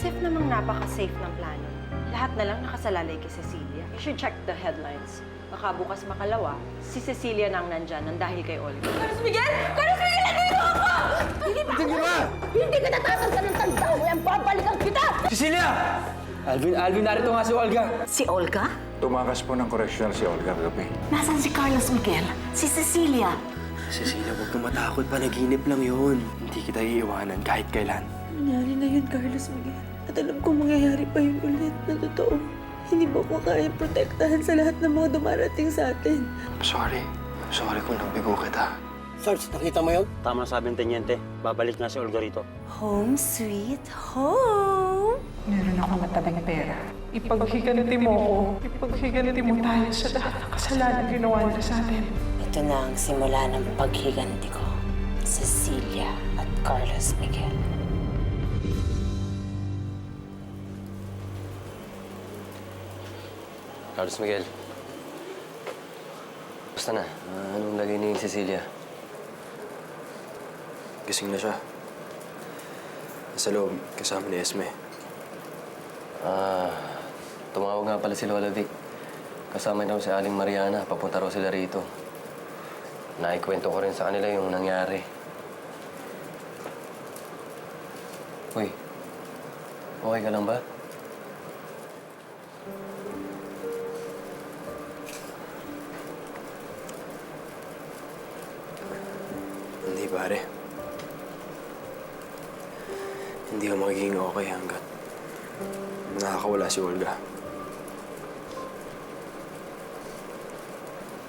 As if namang napaka-safe ng plano. Lahat na lang nakasalalay kay Cecilia. You should check the headlines. Baka bukas makalawa, si Cecilia nang nandyan nang dahil kay Olga. Carlos Miguel! Carlos Miguel, nandito ako! Sige ba? Hindi ka natatanggal ng tanda mo yan! Babalikan kita! Cecilia! Alvin, narito nga si Olga. Si Olga? Tumakas po ng correctional si Olga kagabi. Nasaan si Carlos Miguel? Si Cecilia? Cecilia, huwag kang matakot. Panaginip lang yun. Hindi kita iiwanan kahit kailan. Nangyari na yun, Carlos Miguel. At alam kong mangyayari pa yun ulit na totoo. Hindi mo ko kaya protektahan sa lahat ng mga dumarating sa atin. Sorry kung nabigo kita. Sarge, nakita mo yun? Tama sabi ng tenyente. Babalik na si Olga rito. Home sweet home! Meron ako matabing pera. Ipaghiganti mo ko. Ipaghiganti mo tayo sa lahat ng kasalanan ginawa niya sa atin. Ito na ang simula ng paghiganti ko. Cecilia at Carlos Miguel. Carlos Miguel. Basta na. Anong lagay ni Cecilia? Gising na siya. Nasa loob, kasama ni Esme. Tumawag nga pala si Lola Vic. Kasama daw si Aling Mariana. Papunta raw sila rito. Naikwento ko rin sa kanila yung nangyari. Uy, okay ka lang ba? Hindi, pare. Hindi ako magiging okay hanggat nakakawala si Olga.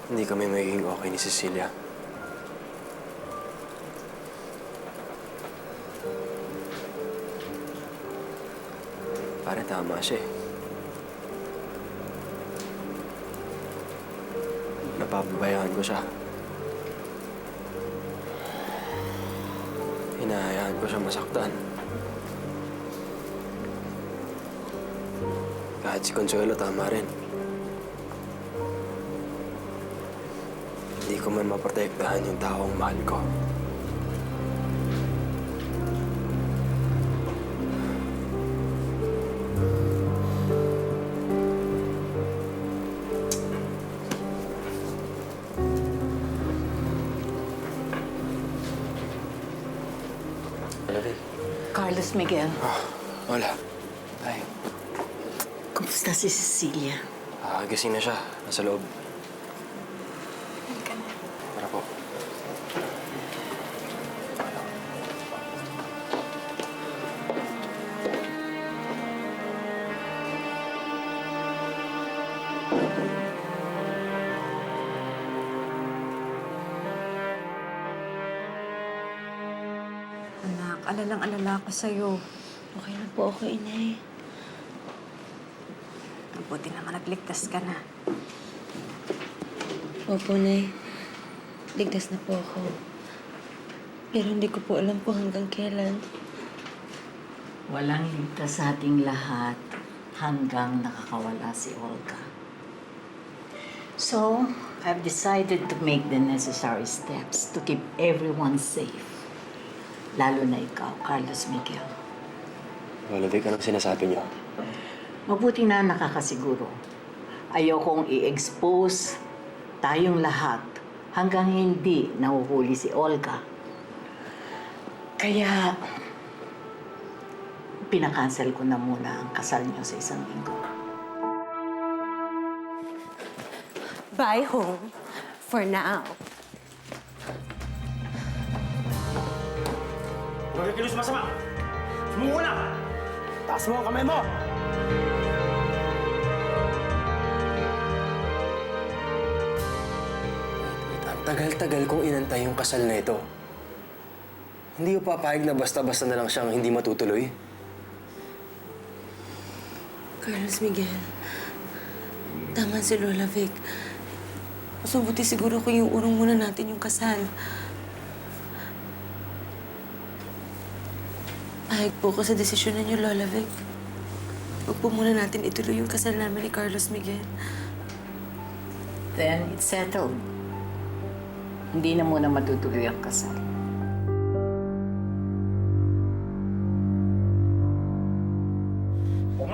Hindi kami magiging okay ni Cecilia. Pare, tama siya eh. Napapabayaan ko siya. Hinahayaan ko siya masaktan. Kahit si Consuelo, tama rin. Hindi ko man maprotektahan yung taong mahal ko. Lola Vic. Carlos Miguel, Wala. Ay, kumusta si Cecilia? gising na siya. Nasa loob. Tara po. Anak, alalang-alala ko sa'yo. Okay na po ako, Inay. Mabuti naman nagligtas ka na. Opo, Nay. Ligtas na po ako. Pero hindi ko po alam kung hanggang kailan. Walang ligtas sa ating lahat hanggang nakakawala si Olga. So, I've decided to make the necessary steps to keep everyone safe. Lalo na ikaw, Carlos Miguel. Lola Vic, anong sinasabi niyo? Mabuti na nakakasiguro. Ayokong i-expose tayong lahat hanggang hindi nahuhuli si Olga. Kaya, pinakancel ko na muna ang kasal niyo sa isang linggo. Bye home. For now. Huwag kayo kilos masama! Sumuko na! Taas mo ang kamay mo! Wait, ang tagal-tagal kong inantay yung kasal na ito. Hindi ko papayag na basta-basta na lang siyang hindi matutuloy. Carlos Miguel, tama si Lola Vic. Mas mabuti siguro kung yung urong muna natin yung kasal. Pahig po ko sa desisyon niyo, Lola Vic. Huwag po muna natin ituloy yung kasal namin ni Carlos Miguel. Then, it's settled. Hindi na muna matutuloy ang kasal.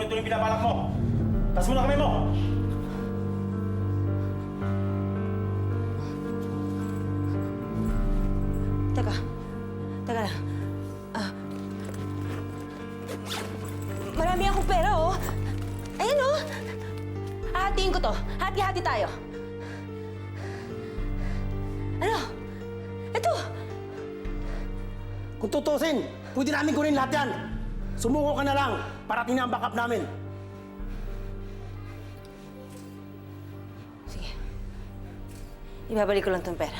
ituloy yung binabalak mo. Taas mo na kamay mo! Teka. Teka lang. Marami akong pera, oh. Ayan, oh. Hahatiin ko to. Hati-hati tayo. Ano? Ito. Kung tutusin, pwede namin kunin lahat yan. Sumuko ka na lang. Parating na ang backup namin. Sige. Ibabalik ko lang tong pera.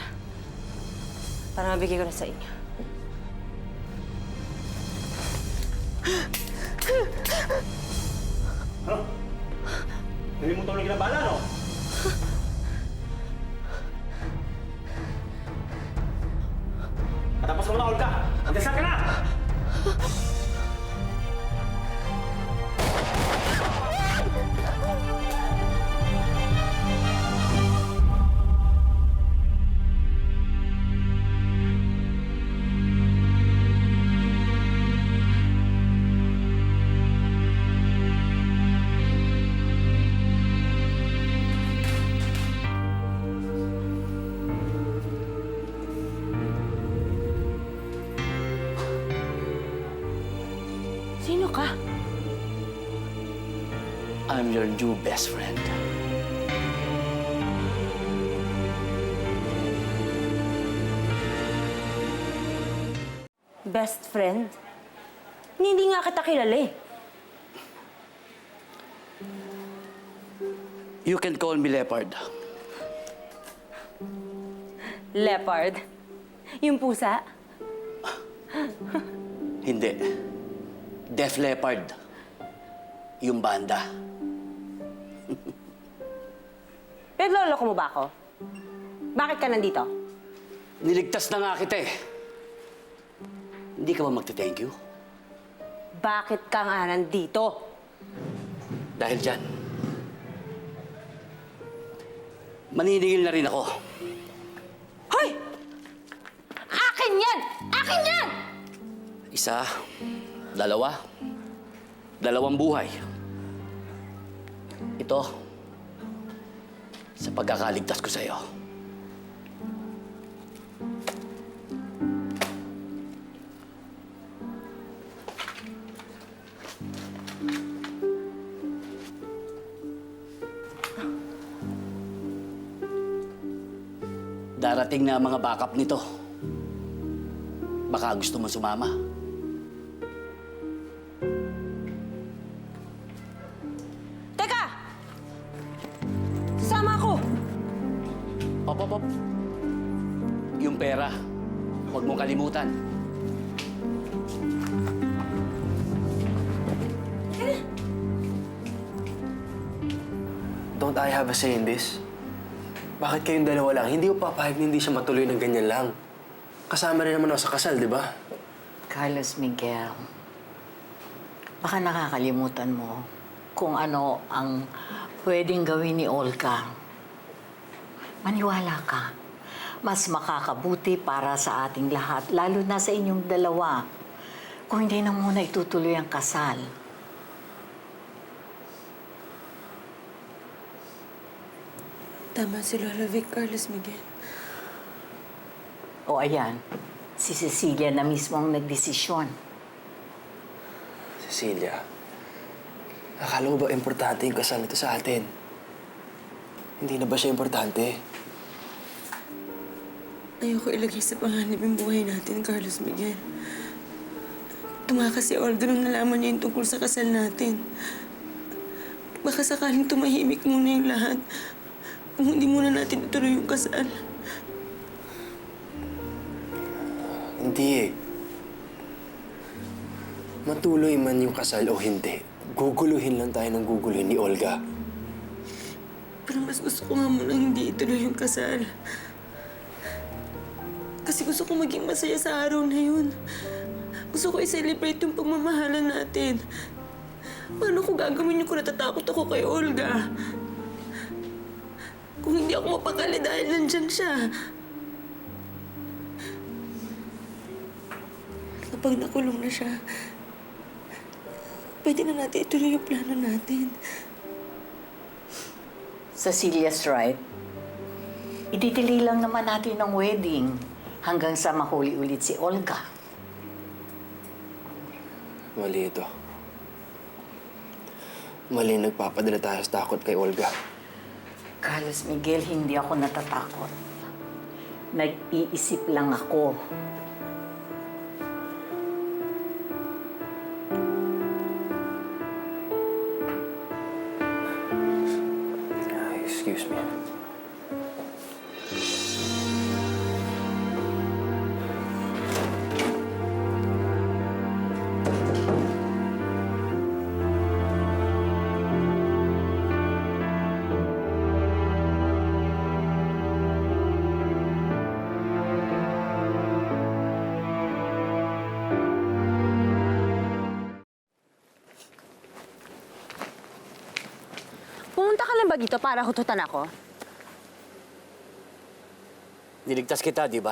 Para mabigay ko na sa inyo. Ano? Hindi mo tuloy ginabala, no? Tapos mo na, Olga! Magdasal ka na! Sino ka? I'm your new best friend. Best friend? Hindi nga kita kilala eh. You can call me Leopard. Leopard? Yung pusa? Hindi. Def Leopard. Yung banda. Pinagloloko mo ba ako? Bakit ka nandito? Niligtas na nga kita eh. Hindi ka ba magte-thank you? Bakit ka nga nandito? Dahil dyan. Maniningil na rin ako. Hoy! Akin yan! Akin yan! Isa, dalawa, dalawang buhay. Ito, sa pagkakaligtas ko sa'yo. Darating na ang mga backup nito. Baka gusto mo sumama. Teka! Sama ako! Op. Yung pera, huwag mong kalimutan. Don't I have a say in this? Bakit kayong dalawa lang? Hindi ko papayag na hindi siya matuloy ng ganyan lang. Kasama rin naman ako sa kasal, di ba? Carlos Miguel, baka nakakalimutan mo kung ano ang pwedeng gawin ni Olga. Maniwala ka. Mas makakabuti para sa ating lahat, lalo na sa inyong dalawa. Kung hindi na muna itutuloy ang kasal. Tama si Lola Vic, Carlos Miguel. O ayan, si Cecilia na mismo ang nagdesisyon. Cecilia, akala mo ba importante yung kasal nito sa atin? Hindi na ba siya importante? Ayoko ilagay sa panganib yung buhay natin, Carlos Miguel. Tumakas si Olga nung nalaman niya yung tungkol sa kasal natin. Baka sakaling tumahimik muna yung lahat kung hindi muna natin ituloy yung kasal. Hindi eh. Matuloy man yung kasal o hindi, guguluhin lang tayo ng guguluhin ni Olga. Pero mas gusto ko nga munang hindi ituloy yung kasal. Kasi gusto ko maging masaya sa araw na yun. Gusto ko i-celebrate yung pagmamahalan natin. Paano ko gagawin yung kung natatakot ako kay Olga? Kung hindi ako mapakali dahil nandyan siya. Kapag nakulong na siya, pwede na natin ituloy yung plano natin. Cecilia's right. Ididili lang naman natin ang wedding hanggang sa mahuli ulit si Olga. Mali ito. Mali nagpapadala tayo sa takot kay Olga. Carlos Miguel, hindi ako natatakot. Nag-iisip lang ako. Excuse me. Pumunta ka lang ba dito para hututan ako? Niligtas kita, di ba?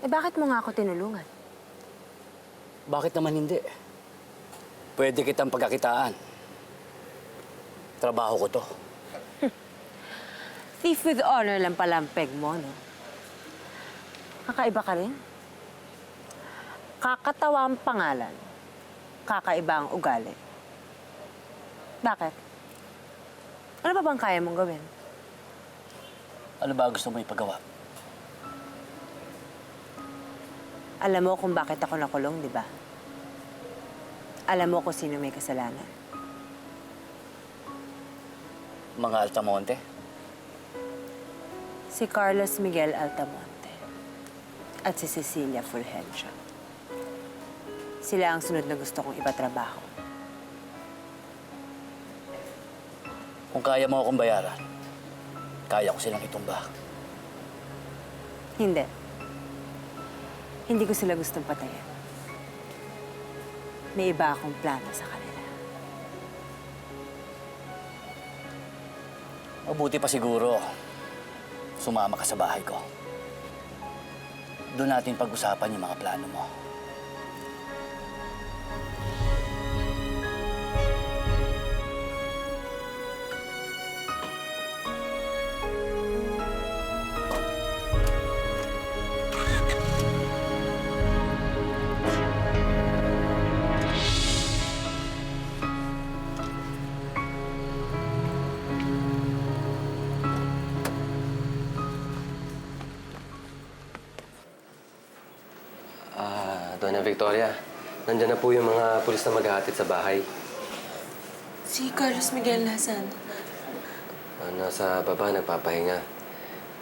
Eh bakit mo nga ako tinulungan? Bakit naman hindi? Pwede kitang pagkakitaan. Trabaho ko to. Thief with honor lang pala ang peg mo, no? Kakaiba ka rin? Kakatawa ang pangalan. Kakaiba ang ugali. Bakit? Ano ba bang kaya mong gawin? Ano ba gusto mo ipagawa? Alam mo kung bakit ako nakulong, di ba? Alam mo kung sino may kasalanan. Mga Altamonte? Si Carlos Miguel Altamonte at si Cecilia Fulgencio. Sila ang sunod na gusto kong ipatrabaho. Kung kaya mo akong bayaran, kaya ko silang itumba. Hindi. Hindi ko sila gustong patayin. May iba akong plano sa kanila. Mabuti pa siguro, sumama ka sa bahay ko. Doon natin pag-usapan yung mga plano mo. Donna Victoria, nandyan na po yung mga pulis na maghahatid sa bahay. Si Carlos Miguel nasaan? Nasa baba, nagpapahinga.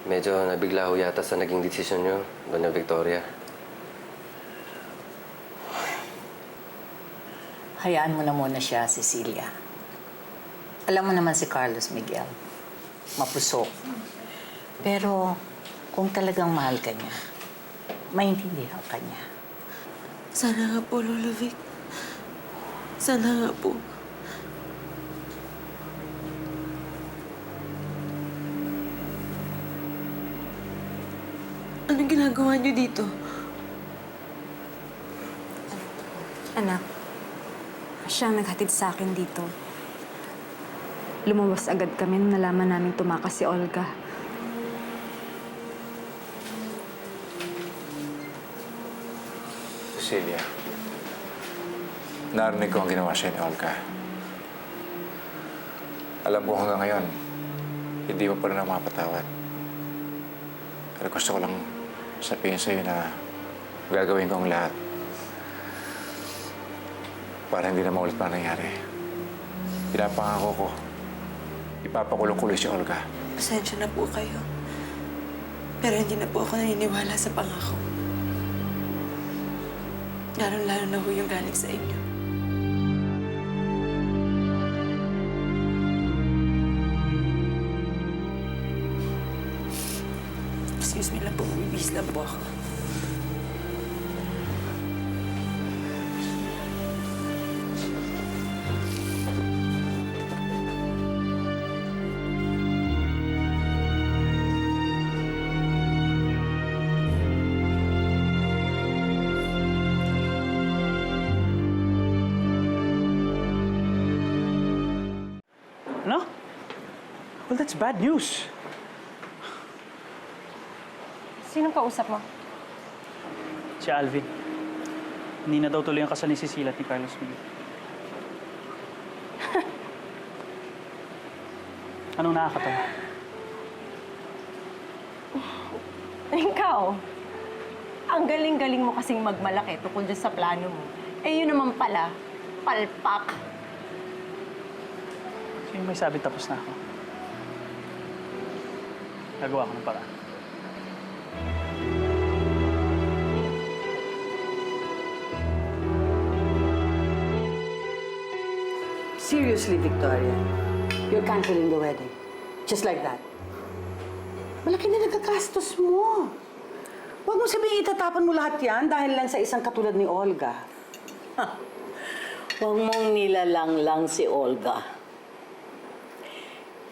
Medyo nabigla ho yata sa naging desisyon nyo, Donna Victoria. Hayaan mo na muna siya, Cecilia. Alam mo naman si Carlos Miguel. Mapusok. Pero kung talagang mahal ka niya, maintindihan ka niya. Sana nga po, Lola Vic. Sana nga po. Anong ginagawa niyo dito? Anak, siya ang naghatid sa akin dito. Lumabas agad kami nung nalaman namin tumakas si Olga. Cecilia, narinig ko ang ginawa siya ni Olga. Alam ko hanggang ngayon, hindi mo pa rin ako mapatawad. Pero gusto ko lang sabihin sa'yo na gagawin ko ang lahat para hindi na maulit pa nangyari. Pinapangako ko, ipapakulong ko ulit si Olga. Pasensya na po kayo. Pero hindi na po ako naniniwala sa pangako. Lalo-lalo na ho yung galing sa inyo. Excuse me lang po, bibis lang po ako. Ano? Well, that's bad news. Sinong kausap mo? Si Alvin. Hindi na daw tuloy ang kasal ni Cecilia at ni Carlos Miguel. Anong nakakatawa? Ikaw, ang galing-galing mo kasing magmalaki tungkol dyan sa plano mo. Eh, yun naman pala, palpak. Sino may sabi tapos na ako? Nagawa ko ng paraan. Seriously, Victoria, you're canceling the wedding. Just like that. Malaki na nagkakastos mo. Huwag mo sabihin itatapon mo lahat yan dahil lang sa isang katulad ni Olga. Huwag mong nilalang lang si Olga.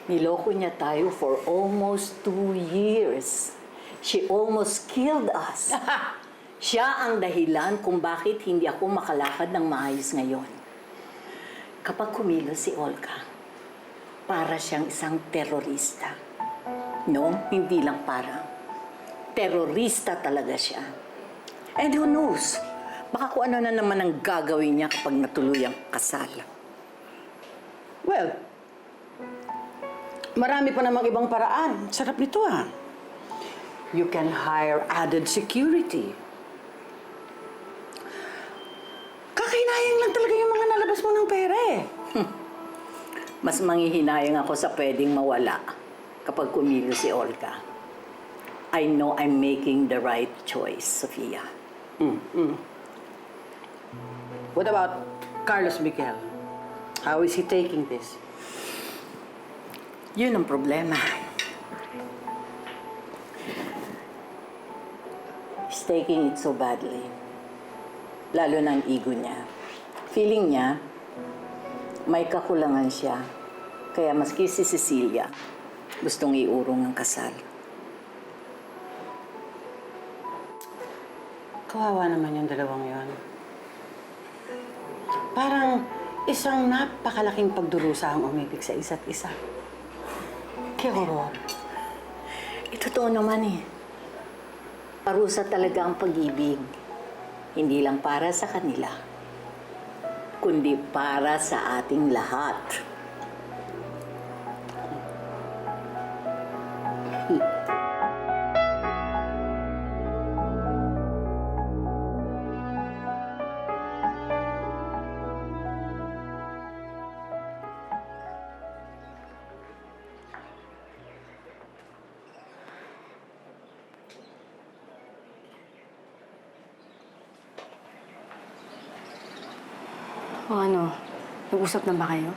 Niloko niya tayo for almost 2 years. She almost killed us. Siya ang dahilan kung bakit hindi ako makalakad ng maayos ngayon. Kapag kumilos si Olga, para siyang isang terorista. No, hindi lang para. Terorista talaga siya. And who knows? Baka kung ano na naman ang gagawin niya kapag natuloy ang kasal. Well, marami pa namang ibang paraan. Sarap nito ah. You can hire added security. Kakahinayang lang talaga yung mga nalabas mo ng pera eh. Mas manghihinayang ako sa pwedeng mawala kapag kumilos si Olga. I know I'm making the right choice, Sofia. What about Carlos Miguel? How is he taking this? Yun ang problema. He's taking it so badly. Lalo na ang ego niya. Feeling niya, may kakulangan siya. Kaya maski si Cecilia, gustong iurong ang kasal. Kawawa naman yung dalawang yon. Parang isang napakalaking pagdurusa ang umibig sa isa't isa. Kaya horror. Totoo naman eh. Parusa talaga ang pag-ibig. Hindi lang para sa kanila, kundi para sa ating lahat. O ano, nag-usap na ba kayo?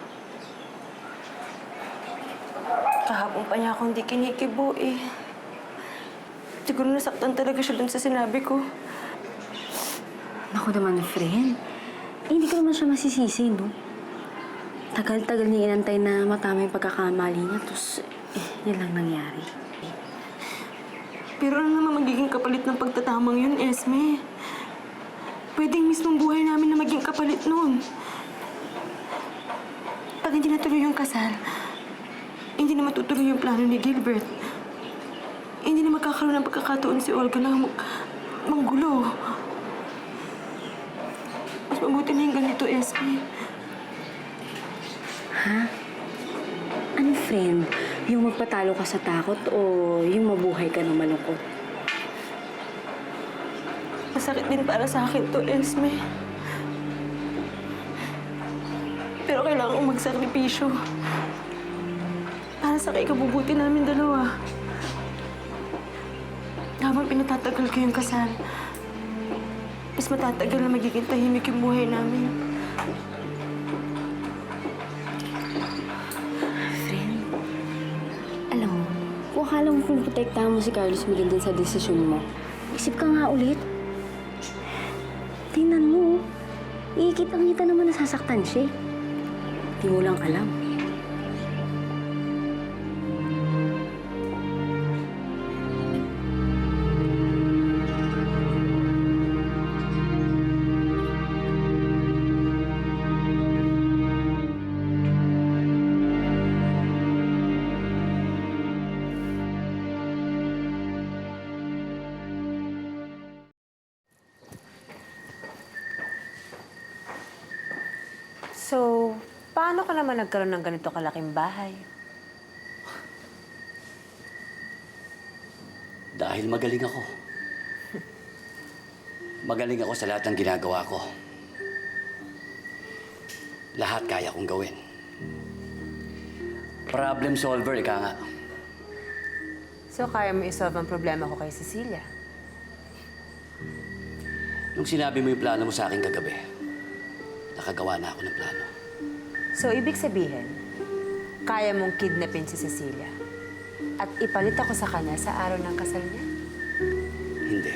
Kahapon pa niya akong di kinikibo eh. Siguro nasaktan talaga siya dun sa sinabi ko. Naku naman, friend. Eh, hindi ko naman siya masisisi, no? Tagal-tagal niya inantay na matama yung pagkakamali niya, tapos yan lang nangyari. Pero ano naman magiging kapalit ng pagtatamang yun, Esme? Pwedeng mismong buhay namin na maging kapalit nun. Pag hindi natuloy yung kasal, hindi na matutuloy yung plano ni Gilbert. Hindi na magkakaroon ng pagkakataon si Olga na manggulo. Mas mabuti na yung ganito, Esme. Ha? Ano, friend? Yung magpatalo ka sa takot o yung mabuhay ka ng malungkot? Masakit din para sa akin to, Esme. Pero kailangan kong magsakripisyo. Para sa kaikabubuti namin dalawa. Habang pinatatagal ko yung kasal, mas matatagal na magiging tahimik yung buhay namin. Friend, alam mo, kung akala mo pinoprotektahan mo si Carlos Miguel din sa desisyon mo, isip ka nga ulit. Tingnan mo, ikitang-kita naman nasasaktan siya. Di mo lang alam. So, paano ka naman nagkaroon ng ganito kalaking bahay? Dahil magaling ako. Magaling ako sa lahat ng ginagawa ko. Lahat kaya kong gawin. Problem solver, ika nga. So, kaya mo isolve ang problema ko kay Cecilia? Nung sinabi mo yung plano mo sa akin kagabi, nakagawa na ako ng plano. So, ibig sabihin, kaya mong kidnapin si Cecilia at ipalit ako sa kanya sa araw ng kasal niya? Hindi.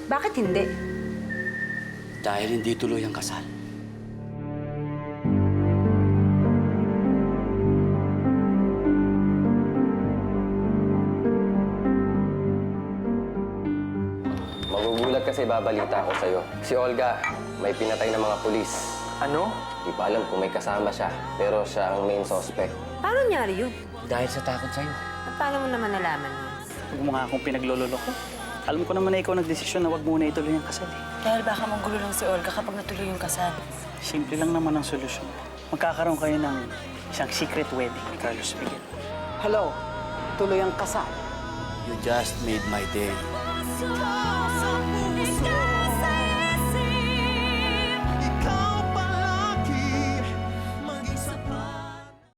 Bakit hindi? Dahil hindi tuloy ang kasal. Magugulat kasi babalita ako sa'yo. Si Olga, may pinatay ng mga pulis. Ano? Di pa alam kung may kasama siya, pero siya ang main suspect. Paano nangyari yun? Dahil sa takot sa'yo. At paano mo naman nalaman yun? Huwag mo nga akong pinaglololo ko. Alam ko naman na ikaw nagdesisyon na wag muna ituloy ang kasal eh. Dahil baka manggulo lang si Olga kapag natuloy yung kasal. Simple lang naman ang solusyon. Magkakaroon kayo ng isang secret wedding ni Carlos Miguel. Hello, tuloy ang kasal. You just made my day.